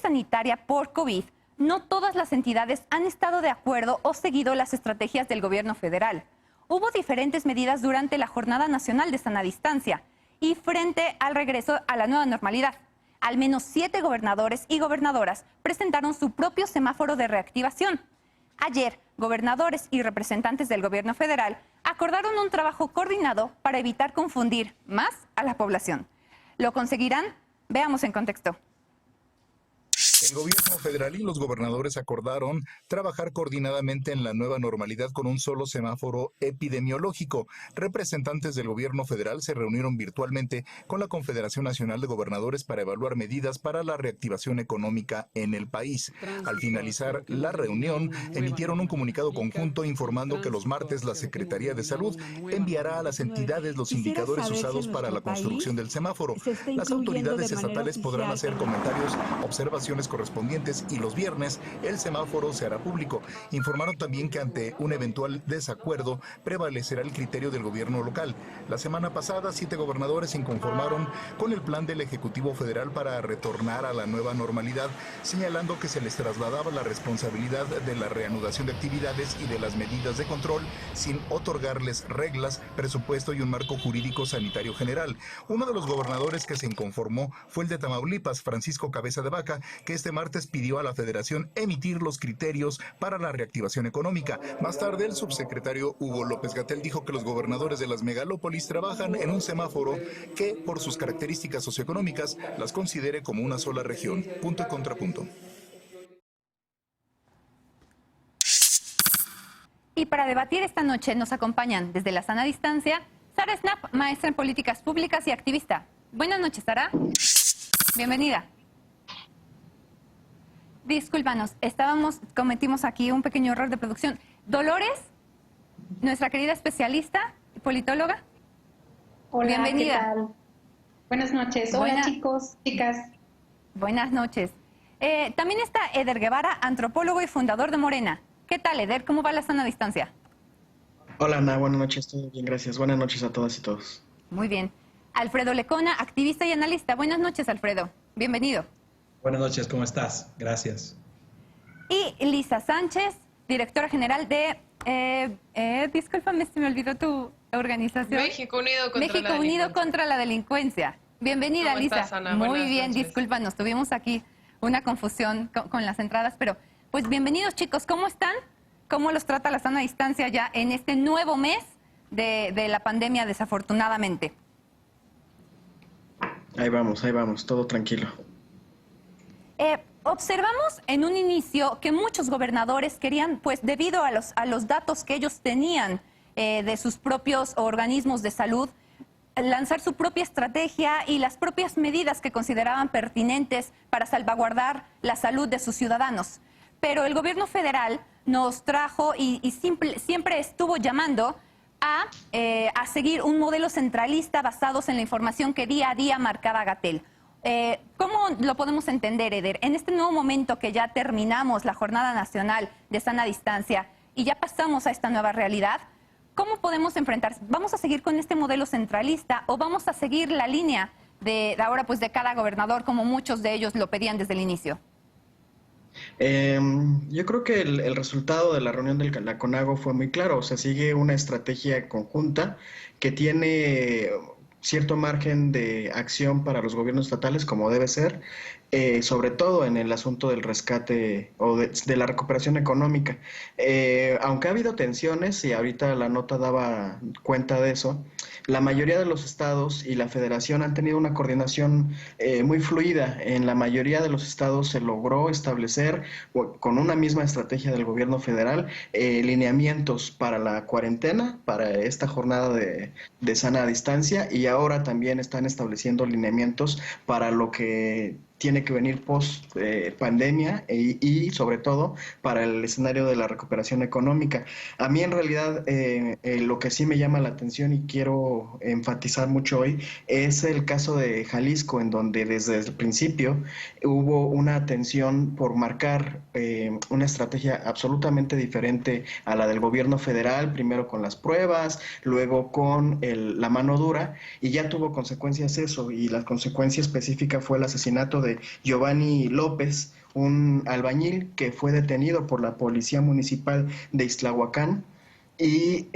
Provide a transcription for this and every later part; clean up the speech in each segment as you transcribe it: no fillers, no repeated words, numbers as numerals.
sanitaria por COVID, no todas las entidades han estado de acuerdo o seguido las estrategias del gobierno federal. Hubo diferentes medidas durante la Jornada Nacional de Sana Distancia y frente al regreso a la nueva normalidad. Al menos 7 gobernadores y gobernadoras presentaron su propio semáforo de reactivación. Ayer, gobernadores y representantes del gobierno federal acordaron un trabajo coordinado para evitar confundir más a la población. ¿Lo conseguirán? Veamos en contexto. El gobierno federal y los gobernadores acordaron trabajar coordinadamente en la nueva normalidad con un solo semáforo epidemiológico. Representantes del gobierno federal se reunieron virtualmente con la Confederación Nacional de Gobernadores para evaluar medidas para la reactivación económica en el país. Al finalizar la reunión, emitieron un comunicado conjunto informando que los martes la Secretaría de Salud enviará a las entidades los indicadores usados para la construcción del semáforo. Las autoridades estatales podrán hacer comentarios, observaciones correspondientes y los viernes el semáforo se hará público. Informaron también que ante un eventual desacuerdo prevalecerá el criterio del gobierno local. La semana pasada 7 gobernadores se inconformaron con el plan del Ejecutivo Federal para retornar a la nueva normalidad, señalando que se les trasladaba la responsabilidad de la reanudación de actividades y de las medidas de control sin otorgarles reglas, presupuesto y un marco jurídico sanitario general. Uno de los gobernadores que se inconformó fue el de Tamaulipas, Francisco Cabeza de Vaca, que este martes pidió a la Federación emitir los criterios para la reactivación económica. Más tarde, el subsecretario Hugo López-Gatell dijo que los gobernadores de las megalópolis trabajan en un semáforo que, por sus características socioeconómicas, las considere como una sola región. Punto y contrapunto. Y para debatir esta noche nos acompañan desde la Sana Distancia Sara Snap, maestra en políticas públicas y activista. Buenas noches, Sara. Bienvenida. Discúlpanos, cometimos aquí un pequeño error de producción. Dolores, nuestra querida especialista, politóloga. Hola, bienvenida. ¿qué tal? Buenas noches. Hola, chicos, chicas. Buenas noches. También está Eder Guevara, antropólogo y fundador de Morena. ¿Qué tal, Eder? ¿Cómo va la sana distancia? Hola, Ana. Buenas noches. Todo bien, gracias. Buenas noches a todas y todos. Muy bien. Alfredo Lecona, activista y analista. Buenas noches, Alfredo. Bienvenido. Buenas noches, ¿cómo estás? Gracias. Y Lisa Sánchez, directora general de... discúlpame si me olvidó tu organización. México Unido contra la Delincuencia. Bienvenida, ¿Cómo Lisa. estás, Ana? Muy Buenas bien, noches. discúlpanos, tuvimos aquí una confusión con las entradas, pero pues bienvenidos, chicos. ¿Cómo están? ¿Cómo los trata la sana distancia ya en este nuevo mes de la pandemia, desafortunadamente? Ahí vamos, todo tranquilo. Observamos en un inicio que muchos gobernadores querían, pues debido a los datos que ellos tenían de sus propios organismos de salud, lanzar su propia estrategia y las propias medidas que consideraban pertinentes para salvaguardar la salud de sus ciudadanos. Pero el gobierno federal nos trajo y siempre estuvo llamando a seguir un modelo centralista basados en la información que día a día marcaba Gatell. ¿Cómo lo podemos entender, Eder? En este nuevo momento que ya terminamos la Jornada Nacional de Sana Distancia y ya pasamos a esta nueva realidad, ¿cómo podemos enfrentar? ¿Vamos a seguir con este modelo centralista o vamos a seguir la línea de ahora pues de cada gobernador como muchos de ellos lo pedían desde el inicio? Yo creo que el resultado de la reunión de la CONAGO fue muy claro. O sea, sigue una estrategia conjunta que tiene cierto margen de acción para los gobiernos estatales, como debe ser, sobre todo en el asunto del rescate o de la recuperación económica. Aunque ha habido tensiones, y ahorita la nota daba cuenta de eso, la mayoría de los estados y la federación han tenido una coordinación muy fluida. En la mayoría de los estados se logró establecer, con una misma estrategia del gobierno federal, lineamientos para la cuarentena, para esta jornada de sana distancia, y ahora también están estableciendo lineamientos para lo que tiene que venir post pandemia y sobre todo para el escenario de la recuperación económica. A mí en realidad lo que sí me llama la atención y quiero enfatizar mucho hoy es el caso de Jalisco, en donde desde el principio hubo una atención por marcar una estrategia absolutamente diferente a la del gobierno federal, primero con las pruebas, luego con la mano dura, y ya tuvo consecuencias eso, y la consecuencia específica fue el asesinato de Giovanni López, un albañil que fue detenido por la Policía Municipal de Ixtlahuacán y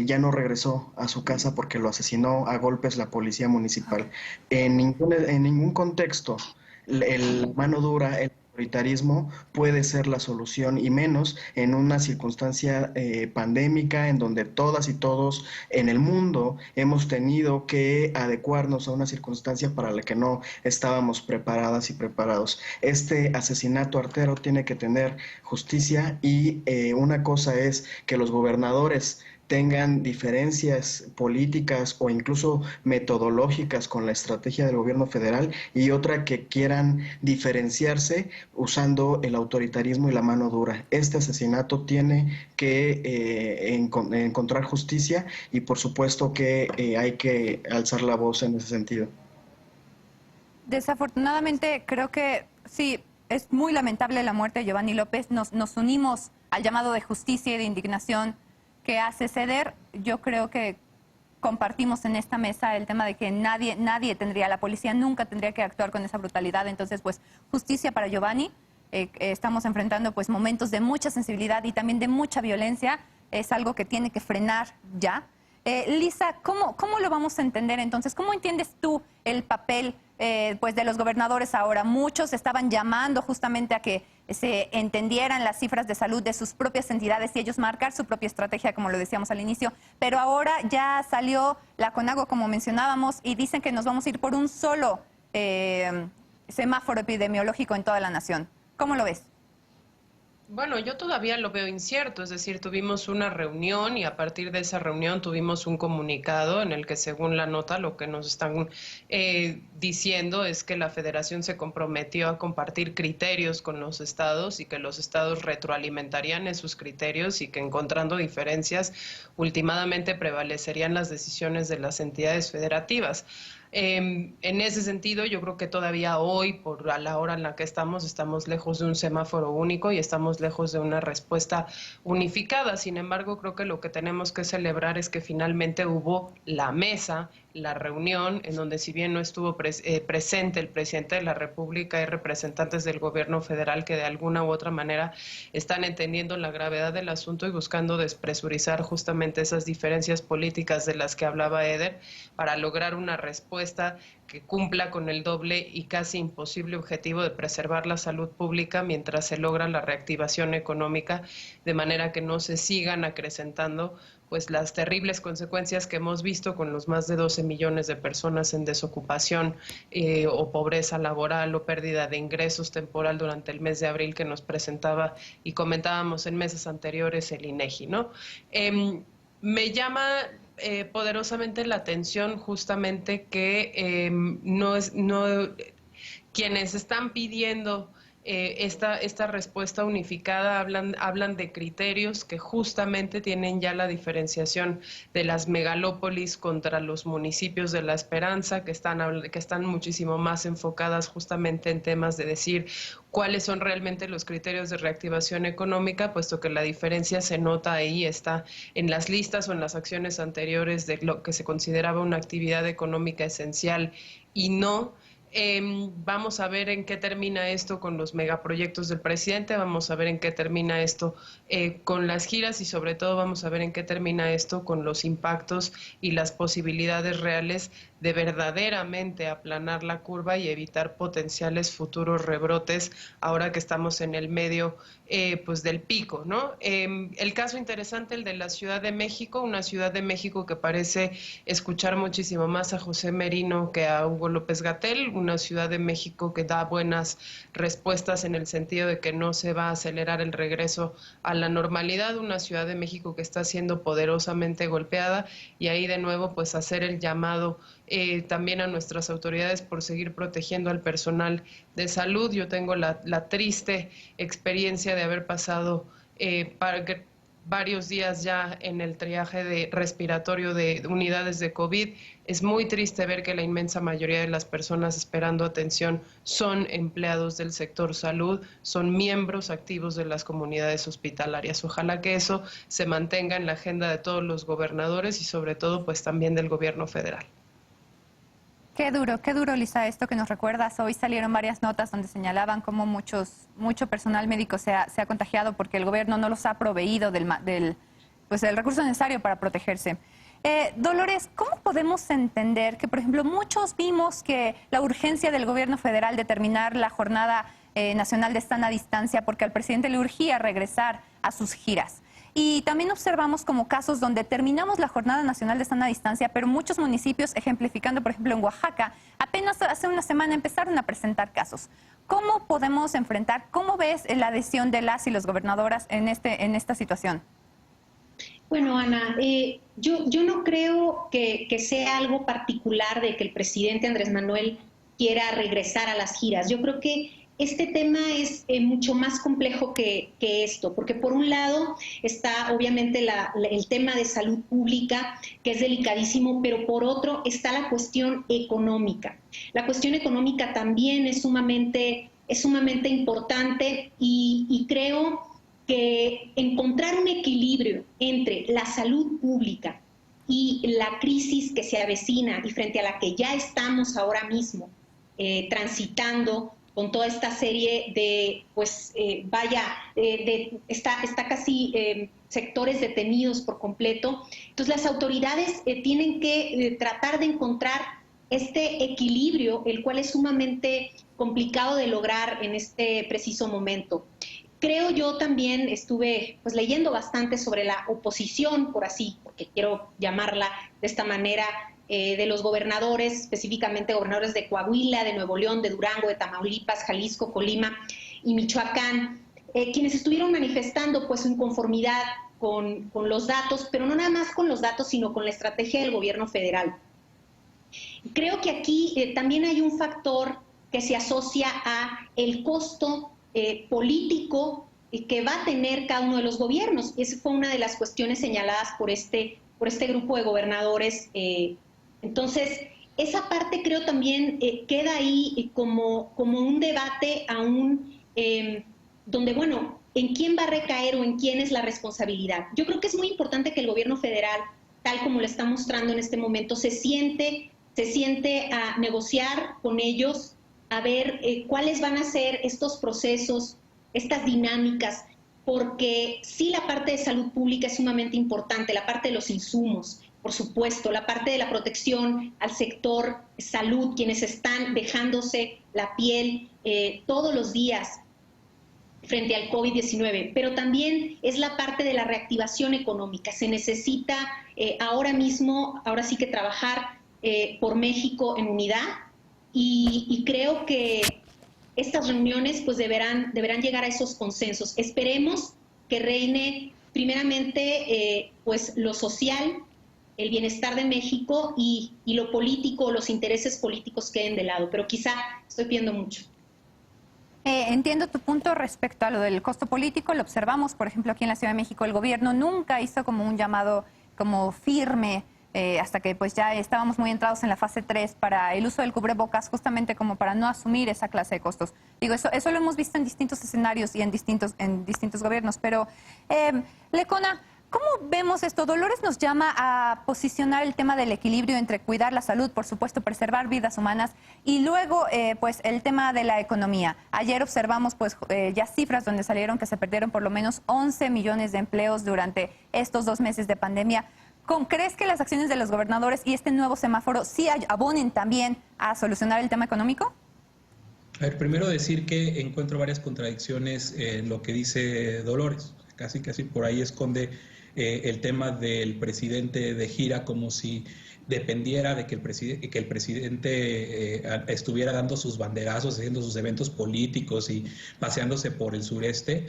ya no regresó a su casa porque lo asesinó a golpes la Policía Municipal. En ningún contexto el mano dura, el autoritarismo puede ser la solución, y menos en una circunstancia pandémica en donde todas y todos en el mundo hemos tenido que adecuarnos a una circunstancia para la que no estábamos preparadas y preparados. Este asesinato artero tiene que tener justicia, y una cosa es que los gobernadores tengan diferencias políticas o incluso metodológicas con la estrategia del gobierno federal, y otra que quieran diferenciarse usando el autoritarismo y la mano dura. Este asesinato tiene que encontrar justicia, y por supuesto que hay que alzar la voz en ese sentido. Desafortunadamente, creo que sí, es muy lamentable la muerte de Giovanni López. Nos unimos al llamado de justicia y de indignación que hace CEDER. Yo creo que compartimos en esta mesa el tema de que nadie tendría, la policía nunca tendría que actuar con esa brutalidad. Entonces, pues, justicia para Giovanni. Estamos enfrentando pues momentos de mucha sensibilidad y también de mucha violencia. Es algo que tiene que frenar ya. Lisa, ¿cómo lo vamos a entender entonces? ¿Cómo entiendes tú el papel pues de los gobernadores ahora? Muchos estaban llamando justamente a que se entendieran las cifras de salud de sus propias entidades y ellos marcar su propia estrategia, como lo decíamos al inicio. Pero ahora ya salió la CONAGO, como mencionábamos, y dicen que nos vamos a ir por un solo semáforo epidemiológico en toda la nación. ¿Cómo lo ves? Bueno, yo todavía lo veo incierto, es decir, tuvimos una reunión y a partir de esa reunión tuvimos un comunicado en el que, según la nota, lo que nos están diciendo es que la Federación se comprometió a compartir criterios con los estados y que los estados retroalimentarían esos criterios y que, encontrando diferencias, últimamente prevalecerían las decisiones de las entidades federativas. En ese sentido, yo creo que todavía hoy, por a la hora en la que estamos lejos de un semáforo único y estamos lejos de una respuesta unificada. Sin embargo, creo que lo que tenemos que celebrar es que finalmente hubo la mesa, la reunión, en donde, si bien no estuvo presente el presidente de la República, hay representantes del gobierno federal que de alguna u otra manera están entendiendo la gravedad del asunto y buscando despresurizar justamente esas diferencias políticas de las que hablaba Eder para lograr una respuesta que cumpla con el doble y casi imposible objetivo de preservar la salud pública mientras se logra la reactivación económica, de manera que no se sigan acrecentando pues las terribles consecuencias que hemos visto con los más de 12 millones de personas en desocupación o pobreza laboral o pérdida de ingresos temporal durante el mes de abril que nos presentaba y comentábamos en meses anteriores el INEGI, ¿no? Me llama poderosamente la atención justamente que quienes están pidiendo esta respuesta unificada hablan de criterios que justamente tienen ya la diferenciación de las megalópolis contra los municipios de la esperanza, que están muchísimo más enfocadas justamente en temas de decir cuáles son realmente los criterios de reactivación económica, puesto que la diferencia se nota ahí, está en las listas o en las acciones anteriores de lo que se consideraba una actividad económica esencial y no. Vamos a ver en qué termina esto con los megaproyectos del presidente, vamos a ver en qué termina esto con las giras y sobre todo vamos a ver en qué termina esto con los impactos y las posibilidades reales de verdaderamente aplanar la curva y evitar potenciales futuros rebrotes ahora que estamos en el medio pues del pico, ¿no? El caso interesante, el de la Ciudad de México, una Ciudad de México que parece escuchar muchísimo más a José Merino que a Hugo López-Gatell, una Ciudad de México que da buenas respuestas en el sentido de que no se va a acelerar el regreso a la normalidad, una Ciudad de México que está siendo poderosamente golpeada y ahí de nuevo pues hacer el llamado también a nuestras autoridades por seguir protegiendo al personal de salud. Yo tengo la triste experiencia de haber pasado varios días ya en el triaje respiratorio de unidades de COVID. Es muy triste ver que la inmensa mayoría de las personas esperando atención son empleados del sector salud, son miembros activos de las comunidades hospitalarias. Ojalá que eso se mantenga en la agenda de todos los gobernadores y sobre todo pues también del gobierno federal. Qué duro, Lisa, esto que nos recuerdas. Hoy salieron varias notas donde señalaban cómo mucho personal médico se ha contagiado porque el gobierno no los ha proveído del recurso necesario para protegerse. Dolores, ¿cómo podemos entender que, por ejemplo, muchos vimos que la urgencia del gobierno federal de terminar la jornada nacional de sana distancia porque al presidente le urgía regresar a sus giras? Y también observamos como casos donde terminamos la Jornada Nacional de Sana Distancia, pero muchos municipios, ejemplificando por ejemplo en Oaxaca, apenas hace una semana empezaron a presentar casos. ¿Cómo podemos enfrentar, cómo ves la adhesión de las y los gobernadoras en esta situación? Bueno, Ana, yo no creo que sea algo particular de que el presidente Andrés Manuel quiera regresar a las giras. Yo creo que este tema es mucho más complejo que esto, porque por un lado está obviamente el tema de salud pública, que es delicadísimo, pero por otro está la cuestión económica. La cuestión económica también es sumamente importante y creo que encontrar un equilibrio entre la salud pública y la crisis que se avecina y frente a la que ya estamos ahora mismo transitando con toda esta serie de, está casi sectores detenidos por completo. Entonces las autoridades tienen que tratar de encontrar este equilibrio, el cual es sumamente complicado de lograr en este preciso momento. Creo yo también estuve leyendo bastante sobre la oposición, porque quiero llamarla de esta manera, de los gobernadores, específicamente gobernadores de Coahuila, de Nuevo León, de Durango, de Tamaulipas, Jalisco, Colima y Michoacán, quienes estuvieron manifestando su inconformidad con los datos, pero no nada más con los datos, sino con la estrategia del gobierno federal. Creo que aquí también hay un factor que se asocia a el costo político que va a tener cada uno de los gobiernos. Esa fue una de las cuestiones señaladas por este grupo de gobernadores. Entonces, esa parte creo también queda ahí como un debate aún donde, ¿en quién va a recaer o en quién es la responsabilidad? Yo creo que es muy importante que el gobierno federal, tal como lo está mostrando en este momento, se siente a negociar con ellos, a ver cuáles van a ser estos procesos, estas dinámicas, porque sí, la parte de salud pública es sumamente importante, la parte de los insumos, por supuesto, la parte de la protección al sector salud, quienes están dejándose la piel todos los días frente al COVID-19, pero también es la parte de la reactivación económica. Se necesita ahora sí que trabajar por México en unidad y creo que estas reuniones deberán llegar a esos consensos. Esperemos que reine primeramente lo social, el bienestar de México y lo político, los intereses políticos queden de lado, pero quizá estoy pidiendo mucho. Entiendo tu punto respecto a lo del costo político. Lo observamos, por ejemplo, aquí en la Ciudad de México. El gobierno nunca hizo como un llamado como firme hasta que ya estábamos muy entrados en la fase 3 para el uso del cubrebocas, justamente como para no asumir esa clase de costos. Digo, eso lo hemos visto en distintos escenarios y en distintos gobiernos. Pero, Lecona, ¿cómo vemos esto? Dolores nos llama a posicionar el tema del equilibrio entre cuidar la salud, por supuesto, preservar vidas humanas y luego el tema de la economía. Ayer observamos ya cifras donde salieron que se perdieron por lo menos 11 millones de empleos durante estos 2 meses de pandemia. ¿Crees que las acciones de los gobernadores y este nuevo semáforo sí abonen también a solucionar el tema económico? A ver, primero decir que encuentro varias contradicciones en lo que dice Dolores. Casi por ahí esconde el tema del presidente de gira como si dependiera de que el presidente estuviera dando sus banderazos, haciendo sus eventos políticos y paseándose por el sureste,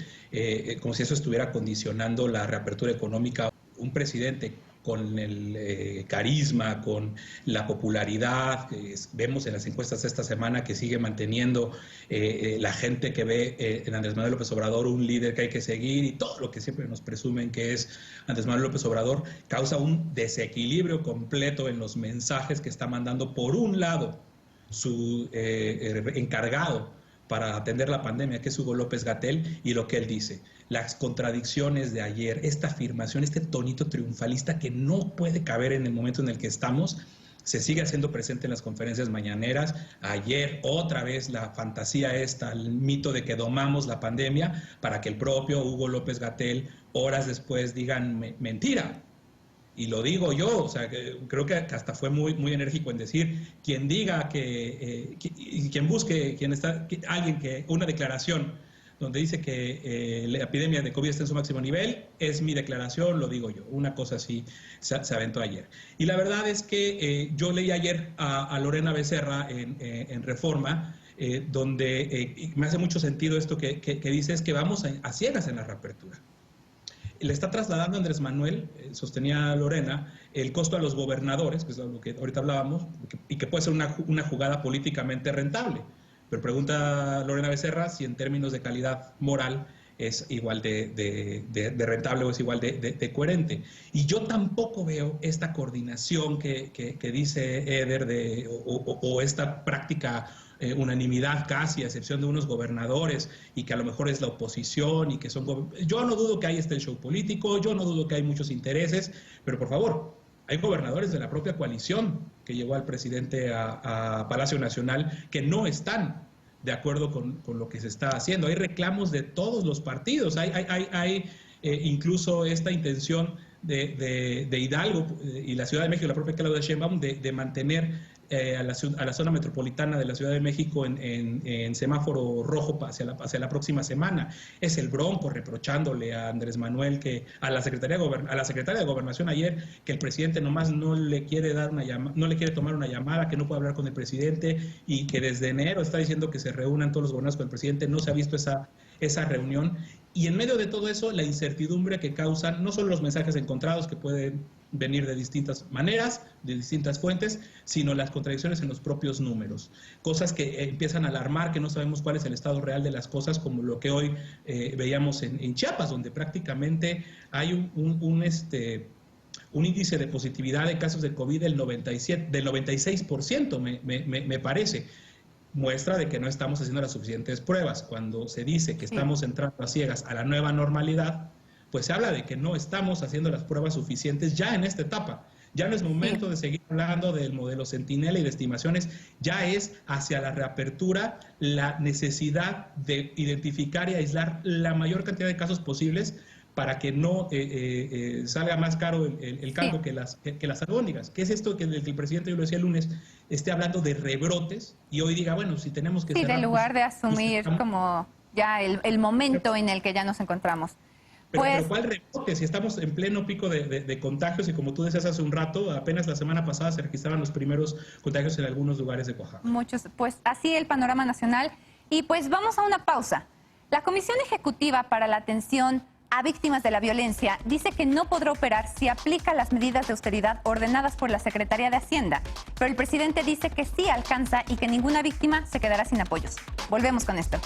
como si eso estuviera condicionando la reapertura económica. Un presidente con el carisma, con la popularidad, vemos en las encuestas esta semana que sigue manteniendo la gente que ve en Andrés Manuel López Obrador un líder que hay que seguir y todo lo que siempre nos presumen que es Andrés Manuel López Obrador, causa un desequilibrio completo en los mensajes que está mandando, por un lado, su encargado para atender la pandemia, que es Hugo López-Gatell, y lo que él dice. Las contradicciones de ayer, esta afirmación, este tonito triunfalista que no puede caber en el momento en el que estamos, se sigue haciendo presente en las conferencias mañaneras. Ayer otra vez la fantasía esta, el mito de que domamos la pandemia para que el propio Hugo López-Gatell horas después digan mentira. Y lo digo yo, o sea, creo que hasta fue muy enérgico en decir, quien diga quien busque, alguien que una declaración donde dice que la epidemia de COVID está en su máximo nivel, es mi declaración, lo digo yo. Una cosa así se aventó ayer. Y la verdad es que yo leí ayer a Lorena Becerra en Reforma, donde me hace mucho sentido esto que dice, es que vamos a ciegas en la reapertura. Le está trasladando a Andrés Manuel, sostenía Lorena, el costo a los gobernadores, que es lo que ahorita hablábamos, y que puede ser una jugada políticamente rentable. Pero pregunta Lorena Becerra si en términos de calidad moral es igual de rentable o es igual de coherente. Y yo tampoco veo esta coordinación que dice Eder o esta práctica unanimidad casi, a excepción de unos gobernadores y que a lo mejor es la oposición y que son... Yo no dudo que ahí esté el show político, yo no dudo que hay muchos intereses, pero por favor, hay gobernadores de la propia coalición que llevó al presidente a Palacio Nacional que no están de acuerdo con lo que se está haciendo. Hay reclamos de todos los partidos, hay incluso esta intención de Hidalgo y la Ciudad de México, la propia Claudia Sheinbaum, de mantener a la zona metropolitana de la Ciudad de México en semáforo rojo hacia la próxima semana. Es el Bronco reprochándole a Andrés Manuel, a la secretaria de Gobernación ayer, que el presidente nomás no le quiere tomar una llamada, que no puede hablar con el presidente y que desde enero está diciendo que se reúnan todos los gobernadores con el presidente. No se ha visto esa reunión. Y en medio de todo eso, la incertidumbre que causan no solo los mensajes encontrados que pueden venir de distintas maneras, de distintas fuentes, sino las contradicciones en los propios números. Cosas que empiezan a alarmar, que no sabemos cuál es el estado real de las cosas, como lo que hoy veíamos en Chiapas, donde prácticamente hay un índice de positividad de casos de COVID del 96%, me parece. Muestra de que no estamos haciendo las suficientes pruebas. Cuando se dice que estamos entrando a ciegas a la nueva normalidad, pues se habla de que no estamos haciendo las pruebas suficientes ya en esta etapa. Ya no es momento de seguir hablando del modelo Centinela y de estimaciones, ya es hacia la reapertura la necesidad de identificar y aislar la mayor cantidad de casos posibles para que no salga más caro el caldo que las albóndigas. ¿Qué es esto que el presidente, yo lo decía el lunes, esté hablando de rebrotes y hoy diga, bueno, si tenemos que... Sí, en lugar de asumir como ya el momento en el que ya nos encontramos. Pero ¿cuál rebote? Si estamos en pleno pico de contagios y como tú decías hace un rato, apenas la semana pasada se registraban los primeros contagios en algunos lugares de Oaxaca. Muchos, pues así el panorama nacional. Y pues vamos a una pausa. La Comisión Ejecutiva para la Atención a Víctimas de la Violencia dice que no podrá operar si aplica las medidas de austeridad ordenadas por la Secretaría de Hacienda. Pero el presidente dice que sí alcanza y que ninguna víctima se quedará sin apoyos. Volvemos con esto.